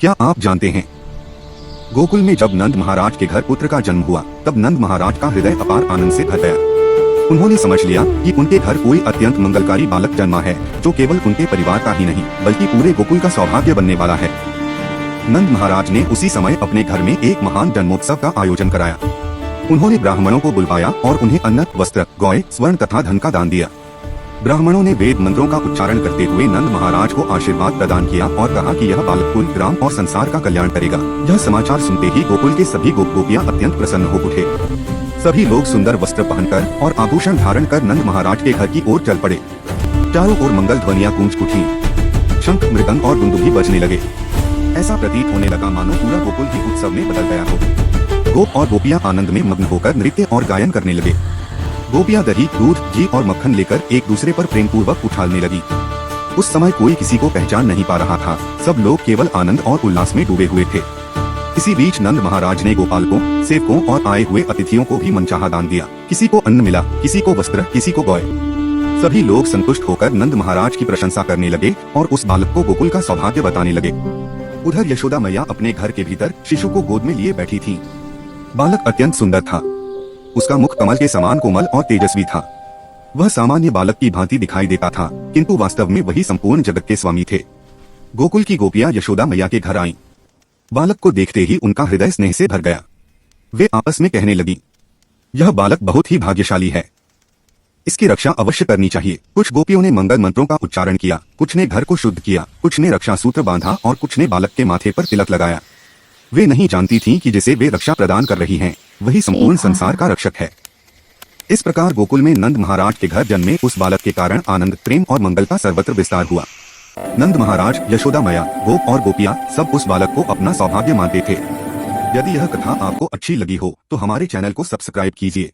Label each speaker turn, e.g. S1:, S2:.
S1: क्या आप जानते हैं, गोकुल में जब नंद महाराज के घर पुत्र का जन्म हुआ तब नंद महाराज का हृदय अपार आनंद से भर गया। उन्होंने समझ लिया कि उनके घर कोई अत्यंत मंगलकारी बालक जन्मा है जो केवल उनके परिवार का ही नहीं बल्कि पूरे गोकुल का सौभाग्य बनने वाला है। नंद महाराज ने उसी समय अपने घर में एक महान जन्मोत्सव का आयोजन कराया। उन्होंने ब्राह्मणों को बुलवाया और उन्हें अन्न, वस्त्र, गौएं, स्वर्ण तथा धन का दान दिया। ब्राह्मणों ने वेद मंत्रों का उच्चारण करते हुए नंद महाराज को आशीर्वाद प्रदान किया और कहा कि यह बालक कुल, ग्राम और संसार का कल्याण करेगा। यह समाचार सुनते ही गोकुल के सभी गोप गोपियाँ अत्यंत प्रसन्न हो उठे। सभी लोग सुंदर वस्त्र पहनकर और आभूषण धारण कर नंद महाराज के घर की ओर चल पड़े। चारों ओर मंगल ध्वनियाँ गूंज उठी, शंख, मृदंग और दुंदुभी बजने लगे। ऐसा प्रतीत होने लगा मानो पूरा गोकुल ही उत्सव में बदल गया हो। गोप और गोपियाँ आनंद में मग्न होकर नृत्य और गायन करने लगे। गोपियाँ दही, दूध, घी और मक्खन लेकर एक दूसरे पर प्रेम पूर्वक उछालने लगी। उस समय कोई किसी को पहचान नहीं पा रहा था। सब लोग केवल आनंद और उल्लास में डूबे हुए थे। इसी बीच नंद महाराज ने गोपालकों, सेवकों और आए हुए अतिथियों को भी मनचाहा दान दिया। किसी को अन्न मिला, किसी को वस्त्र, किसी को गौएं। सभी लोग संतुष्ट होकर नंद महाराज की प्रशंसा करने लगे और उस बालक को गोकुल का सौभाग्य बताने लगे। उधर यशोदा मैया अपने घर के भीतर शिशु को गोद में लिए बैठी थी। बालक अत्यंत सुंदर था। उसका मुख कमल के समान कोमल और तेजस्वी था। वह सामान्य बालक की भांति दिखाई देता था, किंतु वास्तव में वही संपूर्ण जगत के स्वामी थे। गोकुल की गोपियां यशोदा मैया के घर आईं। बालक को देखते ही उनका हृदय स्नेह से भर गया। वे आपस में कहने लगी, यह बालक बहुत ही भाग्यशाली है, इसकी रक्षा अवश्य करनी चाहिए। कुछ गोपियों ने मंगल मंत्रों का उच्चारण किया, कुछ ने घर को शुद्ध किया, कुछ ने रक्षा सूत्र बांधा और कुछ ने बालक के माथे पर तिलक लगाया। वे नहीं जानती थीं कि जिसे वे रक्षा प्रदान कर रही हैं, वही संपूर्ण संसार का रक्षक है। इस प्रकार गोकुल में नंद महाराज के घर जन्मे उस बालक के कारण आनंद, प्रेम और मंगल का सर्वत्र विस्तार हुआ। नंद महाराज, यशोदा मैया, गोप और गोपियाँ सब उस बालक को अपना सौभाग्य मानते थे। यदि यह कथा आपको अच्छी लगी हो तो हमारे चैनल को सब्सक्राइब कीजिए।